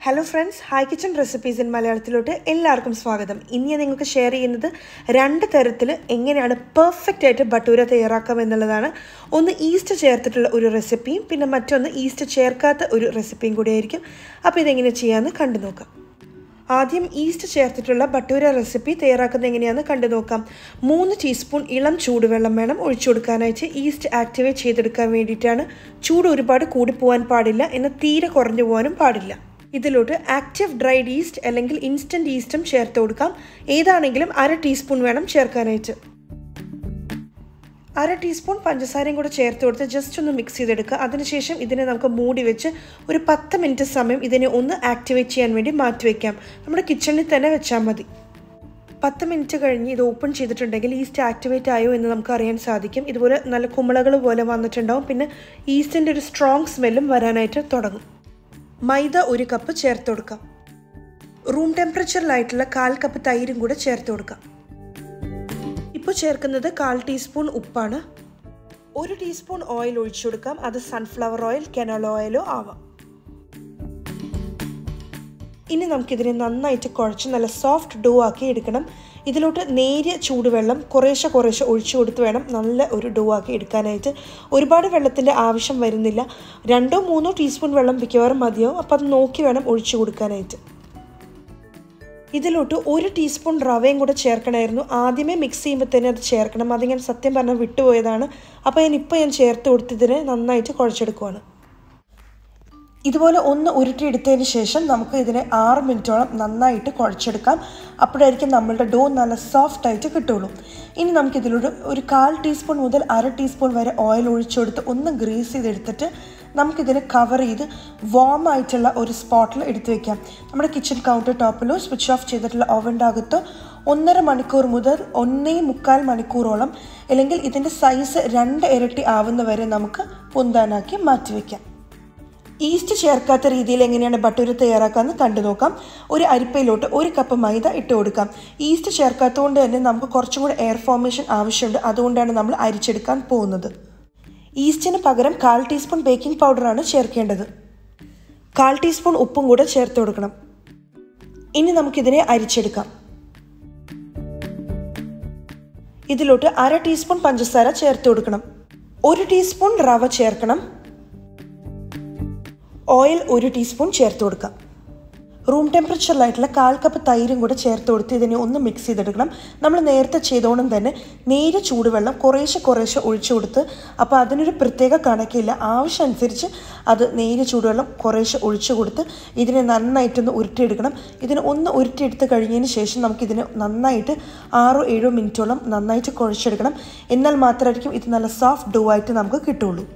Hello friends, Hi Kitchen Recipes in Malayalam. എല്ലാവർക്കും സ്വാഗതം. ഇന്ന് ഞാൻ നിങ്ങൾക്ക് ഷെയർ ചെയ്യുന്നത് രണ്ട് തരത്തിൽ എങ്ങനെയാണ് പെർഫെക്റ്റ് ആയിട്ട് ബട്ടൂര തയ്യാറാക്കാം എന്നുള്ളതാണ്. ഒന്ന് ഈസ്റ്റ് ചേർത്തിട്ടുള്ള ഒരു റെസിപ്പിയും പിന്നെ മറ്റൊന്ന് ഈസ്റ്റ് ചേർക്കാത്ത ഒരു റെസിപ്പിയും കൂടി ആയിരിക്കും. അപ്പോൾ ഇതെങ്ങനെ ചെയ്യാമെന്ന് കണ്ടു നോക്കാം. ആദ്യം ഈസ്റ്റ് ചേർത്തിട്ടുള്ള ബട്ടൂര റെസിപ്പി തയ്യാറാക്കുന്നത് എങ്ങനെയാണെന്ന് കണ്ടു നോക്കാം. 3 ടീസ്പൂൺ ഇളം ചൂടുവെള്ളം വേണം ഒഴിച്ചു കൊടുക്കാനായിട്ട്. ഈസ്റ്റ് ആക്ടിവേറ്റ് ചെയ്തെടുക്കാൻ വേണ്ടിയിട്ടാണ്. ചൂട് ഒരുപാട് കൂടി പോകാൻ പാടില്ല, എന്നാൽ തീരെ കുറഞ്ഞു പോകാനും പാടില്ല. ഇതിലോട്ട് ആക്റ്റീവ് ഡ്രൈഡ് ഈസ്റ്റ് അല്ലെങ്കിൽ ഇൻസ്റ്റൻറ്റ് ഈസ്റ്റും ചേർത്ത് കൊടുക്കാം. ഏതാണെങ്കിലും 1/2 ടീസ്പൂൺ വേണം ചേർക്കാനായിട്ട്. 1/2 ടീസ്പൂൺ പഞ്ചസാരയും കൂടെ ചേർത്ത് കൊടുത്ത് ജസ്റ്റ് ഒന്ന് മിക്സ് ചെയ്തെടുക്കുക. അതിനുശേഷം ഇതിനെ നമുക്ക് മൂടി വെച്ച് ഒരു 10 മിനിറ്റ് സമയം ഇതിനെ ഒന്ന് ആക്ടിവേറ്റ് ചെയ്യാൻ വേണ്ടി മാറ്റി വയ്ക്കാം. നമ്മുടെ കിച്ചണിൽ തന്നെ വെച്ചാൽ മതി. 10 മിനിറ്റ് കഴിഞ്ഞ് ഇത് ഓപ്പൺ ചെയ്തിട്ടുണ്ടെങ്കിൽ ഈസ്റ്റ് ആക്ടിവേറ്റ് ആയോ എന്ന് നമുക്ക് അറിയാൻ സാധിക്കും. ഇതുപോലെ നല്ല കുമിളകൾ പോലെ വന്നിട്ടുണ്ടാവും. പിന്നെ ഈസ്റ്റിൻ്റെ ഒരു സ്ട്രോങ് സ്മെല്ലും വരാനായിട്ട് തുടങ്ങും. മൈദ 1 കപ്പ് ചേർത്ത് കൊടുക്കാം. റൂം ടെമ്പറേച്ചറിലായിട്ടുള്ള 1/4 കപ്പ് തൈരും കൂടെ ചേർത്ത് കൊടുക്കാം. ഇപ്പോൾ ചേർക്കുന്നത് 1/4 ടീസ്പൂൺ ഉപ്പാണ്. 1 ടീസ്പൂൺ ഓയിൽ ഒഴിച്ചു കൊടുക്കാം. അത് സൺഫ്ലവർ ഓയിൽ, കനോല ഓയിലോ ആവാം. ഇനി നമുക്കിതിനെ നന്നായിട്ട് കുഴച്ച് നല്ല സോഫ്റ്റ് ഡോ ആക്കി എടുക്കണം. ഇതിലോട്ട് നേരിയ ചൂടുവെള്ളം കുറേശ്ശെ ഒഴിച്ചു കൊടുത്ത് വേണം നല്ല ഒരു ഡോ ആക്കി എടുക്കാനായിട്ട്. ഒരുപാട് വെള്ളത്തിൻ്റെ ആവശ്യം വരുന്നില്ല. 2-3 ടീസ്പൂൺ വെള്ളം മിക്കവാറും മതിയാവും. അപ്പോൾ അത് നോക്കി വേണം ഒഴിച്ചു കൊടുക്കാനായിട്ട്. ഇതിലോട്ട് 1 ടീസ്പൂൺ റവയും കൂടെ ചേർക്കണമായിരുന്നു. ആദ്യമേ മിക്സ് ചെയ്യുമ്പോൾ തന്നെ അത് ചേർക്കണം. അത് ഞാൻ സത്യം പറഞ്ഞാൽ വിട്ടുപോയതാണ്. അപ്പോൾ ഞാൻ ചേർത്ത് കൊടുത്തതിനെ നന്നായിട്ട് കുഴച്ചെടുക്കുവാണ്. ഇതുപോലെ ഒന്ന് ഉരുട്ടിയെടുത്തതിന് ശേഷം നമുക്ക് ഇതിനെ 6 മിനിറ്റോളം നന്നായിട്ട് കുഴച്ചെടുക്കാം. അപ്പോഴായിരിക്കും നമ്മളുടെ ഡോ നല്ല സോഫ്റ്റ് ആയിട്ട് കിട്ടുള്ളൂ. ഇനി നമുക്കിതിലൂടെ ഒരു 1/4 ടീസ്പൂൺ മുതൽ 1/2 ടീസ്പൂൺ വരെ ഓയിൽ ഒഴിച്ചെടുത്ത് ഒന്ന് ഗ്രീസ് ചെയ്തെടുത്തിട്ട് നമുക്കിതിനെ കവർ ചെയ്ത് വാം ആയിട്ടുള്ള ഒരു സ്പോട്ടിൽ എടുത്തു വയ്ക്കാം. നമ്മുടെ കിച്ചൺ കൗണ്ടർ ടോപ്പിലോ സ്വിച്ച് ഓഫ് ചെയ്തിട്ടുള്ള ഓവൻ്റെ അകത്തോ 1.5 മണിക്കൂർ മുതൽ 1.25 മണിക്കൂറോളം, അല്ലെങ്കിൽ ഇതിൻ്റെ സൈസ് 2 ഇരട്ടി ആവുന്നവരെ നമുക്ക് പൊന്താനാക്കി മാറ്റിവെക്കാം. ഈസ്റ്റ് ചേർക്കാത്ത രീതിയിൽ എങ്ങനെയാണ് ബട്ടൂര തയ്യാറാക്കാമെന്ന് കണ്ടു നോക്കാം. ഒരു അരിപ്പയിലോട്ട് 1 കപ്പ് മൈദ ഇട്ട് കൊടുക്കാം. ഈസ്റ്റ് ചേർക്കാത്തതുകൊണ്ട് തന്നെ നമുക്ക് കുറച്ചും കൂടെ എയർ ഫോർമേഷൻ ആവശ്യമുണ്ട്. അതുകൊണ്ടാണ് നമ്മൾ അരിച്ചെടുക്കാൻ പോകുന്നത്. ഈസ്റ്റിന് പകരം 1/4 ടീസ്പൂൺ ബേക്കിംഗ് പൗഡറാണ് ചേർക്കേണ്ടത്. 1/4 ടീസ്പൂൺ ഉപ്പും കൂടെ ചേർത്ത് കൊടുക്കണം. ഇനി നമുക്കിതിനെ അരിച്ചെടുക്കാം. ഇതിലോട്ട് 1/2 ടീസ്പൂൺ പഞ്ചസാര ചേർത്ത് കൊടുക്കണം. 1 ടീസ്പൂൺ റവ ചേർക്കണം. ഓയിൽ 1 ടീസ്പൂൺ ചേർത്ത് കൊടുക്കാം. റൂം ടെമ്പറേച്ചറിലായിട്ടുള്ള 1/4 കപ്പ് തൈരും കൂടെ ചേർത്ത് കൊടുത്ത് ഇതിനെ ഒന്ന് മിക്സ് ചെയ്തെടുക്കണം. നമ്മൾ നേരത്തെ ചെയ്തോണം തന്നെ നേരിയ ചൂടുവെള്ളം കുറേശ്ശെ ഒഴിച്ചു കൊടുത്ത്, അപ്പോൾ അതിനൊരു പ്രത്യേക കണക്കില്ല. ആവശ്യമനുസരിച്ച് അത് നേരിയ ചൂടുവെള്ളം കുറേശ്ശെ ഒഴിച്ചു കൊടുത്ത് ഇതിനെ നന്നായിട്ടൊന്ന് ഉരുട്ടിയെടുക്കണം. ഇതിനെ ഒന്ന് ഉരുട്ടിയെടുത്ത് കഴിഞ്ഞതിന് ശേഷം നമുക്കിതിനെ നന്നായിട്ട് 6-7 മിനിറ്റോളം നന്നായിട്ട് കുഴച്ചെടുക്കണം. എന്നാൽ മാത്രമായിരിക്കും ഇത് നല്ല സോഫ്റ്റ് ഡോ ആയിട്ട് നമുക്ക് കിട്ടുള്ളൂ.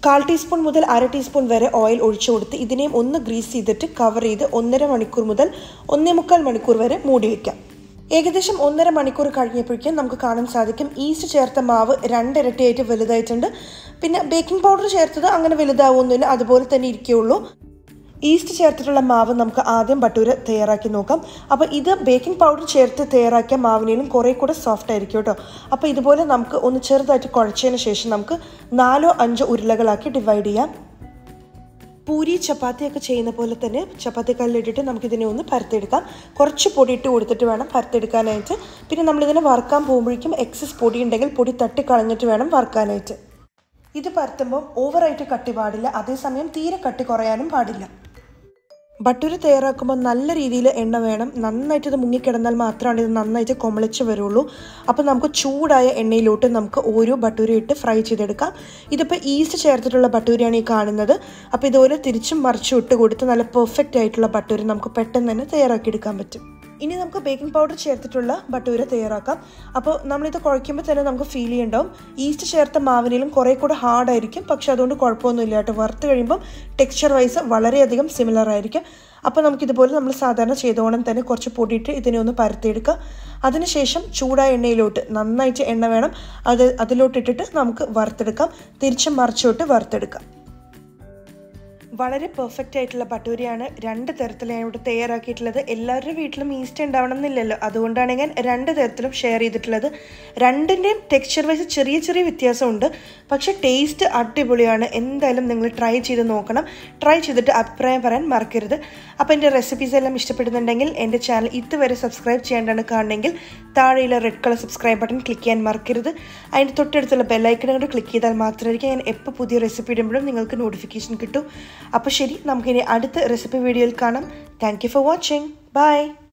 1/4 ടീസ്പൂൺ മുതൽ 1/2 ടീസ്പൂൺ വരെ ഓയിൽ ഒഴിച്ചു കൊടുത്ത് ഇതിനെയും ഒന്ന് ഗ്രീസ് ചെയ്തിട്ട് കവർ ചെയ്ത് 1.5 മണിക്കൂർ മുതൽ 1.25 മണിക്കൂർ വരെ മൂടി വയ്ക്കാം. ഏകദേശം 1.5 മണിക്കൂർ കഴിഞ്ഞപ്പോഴേക്കും നമുക്ക് കാണാൻ സാധിക്കും ഈസ്റ്റ് ചേർത്ത മാവ് 2 ഇരട്ടിയായിട്ട് വലുതായിട്ടുണ്ട്. പിന്നെ ബേക്കിംഗ് പൗഡർ ചേർത്തത് അങ്ങനെ വലുതാവുന്നില്ല, അതുപോലെ തന്നെ ഇരിക്കുകയുള്ളൂ. ഈസ്റ്റ് ചേർത്തിട്ടുള്ള മാവ് നമുക്ക് ആദ്യം ബട്ടൂര തയ്യാറാക്കി നോക്കാം. അപ്പോൾ ഇത് ബേക്കിംഗ് പൗഡർ ചേർത്ത് തയ്യാറാക്കിയ മാവിനേലും കുറേ കൂടെ സോഫ്റ്റ് ആയിരിക്കും കേട്ടോ. അപ്പോൾ ഇതുപോലെ നമുക്ക് ഒന്ന് ചെറുതായിട്ട് കുഴച്ചതിന് ശേഷം നമുക്ക് 4-5 ഉരുളകളാക്കി ഡിവൈഡ് ചെയ്യാം. പൂരി ചപ്പാത്തിയൊക്കെ ചെയ്യുന്ന പോലെ തന്നെ ചപ്പാത്തി കല്ലിട്ടിട്ട് നമുക്കിതിനെ ഒന്ന് പരത്തിയെടുക്കാം. കുറച്ച് പൊടി ഇട്ട് കൊടുത്തിട്ട് വേണം പരത്തിയെടുക്കാനായിട്ട്. പിന്നെ നമ്മളിതിനെ വറുക്കാൻ പോകുമ്പോഴേക്കും എക്സസ് പൊടി ഉണ്ടെങ്കിൽ പൊടി തട്ടി കളഞ്ഞിട്ട് വേണം വറുക്കാനായിട്ട്. ഇത് പരത്തുമ്പോൾ ഓവറായിട്ട് കട്ടി പാടില്ല, അതേസമയം തീരെ കട്ടി കുറയാനും പാടില്ല. ബട്ടൂര തയ്യാറാക്കുമ്പോൾ നല്ല രീതിയിൽ എണ്ണ വേണം. നന്നായിട്ട് ഇത് മുങ്ങിക്കിടന്നാൽ മാത്രമാണ് ഇത് നന്നായിട്ട് കൊമളിച്ച് വരുള്ളൂ. അപ്പോൾ നമുക്ക് ചൂടായ എണ്ണയിലോട്ട് നമുക്ക് ഓരോ ബട്ടൂര ഇട്ട് ഫ്രൈ ചെയ്തെടുക്കാം. ഇതിപ്പോൾ ഈസ്റ്റ് ചേർത്തിട്ടുള്ള ബട്ടൂരയാണ് ഈ കാണുന്നത്. അപ്പോൾ ഇതുപോലെ തിരിച്ചും മറിച്ചും ഇട്ട് കൊടുത്ത് നല്ല പെർഫെക്റ്റ് ആയിട്ടുള്ള ബട്ടൂര നമുക്ക് പെട്ടെന്ന് തന്നെ തയ്യാറാക്കിയെടുക്കാൻ പറ്റും. ഇനി നമുക്ക് ബേക്കിംഗ് പൗഡർ ചേർത്തിട്ടുള്ള ബട്ടൂര തയ്യാറാക്കാം. അപ്പോൾ നമ്മളിത് കുഴയ്ക്കുമ്പോൾ തന്നെ നമുക്ക് ഫീൽ ചെയ്യുന്നുണ്ടാവും ഈസ്റ്റ് ചേർത്ത മാവിനേലും കുറേ കൂടെ ഹാർഡായിരിക്കും. പക്ഷെ അതുകൊണ്ട് കുഴപ്പമൊന്നുമില്ല കേട്ടോ. വറുത്ത് കഴിയുമ്പം ടെക്സ്ചർ വൈസ് വളരെയധികം സിമിലർ ആയിരിക്കും. അപ്പോൾ നമുക്കിതുപോലെ നമ്മൾ സാധാരണ ചെയ്തോണം തന്നെ കുറച്ച് പൊടിയിട്ട് ഇതിനെ ഒന്ന് പരത്തിയെടുക്കുക. അതിനുശേഷം ചൂടായ എണ്ണയിലോട്ട് നന്നായിട്ട് എണ്ണ വേണം, അതിലോട്ടിട്ടിട്ട് നമുക്ക് വറുത്തെടുക്കാം. തിരിച്ചും മറിച്ചോട്ട് വറുത്തെടുക്കാം. വളരെ പെർഫെക്റ്റ് ആയിട്ടുള്ള ബട്ടൂരയാണ് 2 തരത്തിലാണ് ഇവിടെ തയ്യാറാക്കിയിട്ടുള്ളത്. എല്ലാവരുടെ വീട്ടിലും ഈസ്റ്റ് ഉണ്ടാവണം എന്നില്ലല്ലോ, അതുകൊണ്ടാണ് ഞാൻ 2 തരത്തിലും ഷെയർ ചെയ്തിട്ടുള്ളത്. രണ്ടിൻ്റെയും ടെക്സ്ചർ വൈസ് ചെറിയ ചെറിയ വ്യത്യാസമുണ്ട്, പക്ഷേ ടേസ്റ്റ് അടിപൊളിയാണ്. എന്തായാലും നിങ്ങൾ ട്രൈ ചെയ്ത് നോക്കണം. ട്രൈ ചെയ്തിട്ട് അഭിപ്രായം പറയാൻ മറക്കരുത്. അപ്പോൾ എൻ്റെ റെസിപ്പീസ് എല്ലാം ഇഷ്ടപ്പെടുന്നുണ്ടെങ്കിൽ എൻ്റെ ചാനൽ ഇതുവരെ സബ്സ്ക്രൈബ് ചെയ്യാണ്ടാണ് കാണണമെങ്കിൽ താഴെയുള്ള red colour subscribe button click ചെയ്യാൻ മറക്കരുത്. അതിൻ്റെ തൊട്ടടുത്തുള്ള ബെല്ലൈക്കൺ കൂടെ ക്ലിക്ക് ചെയ്താൽ മാത്രമായിരിക്കും ഞാൻ എപ്പോൾ പുതിയ റെസിപ്പി ഇടുമ്പോഴും നിങ്ങൾക്ക് നോട്ടിഫിക്കേഷൻ കിട്ടും. അപ്പോൾ ശരി, നമുക്കിനി അടുത്ത റെസിപ്പി വീഡിയോയിൽ കാണാം. Thank you for watching. By.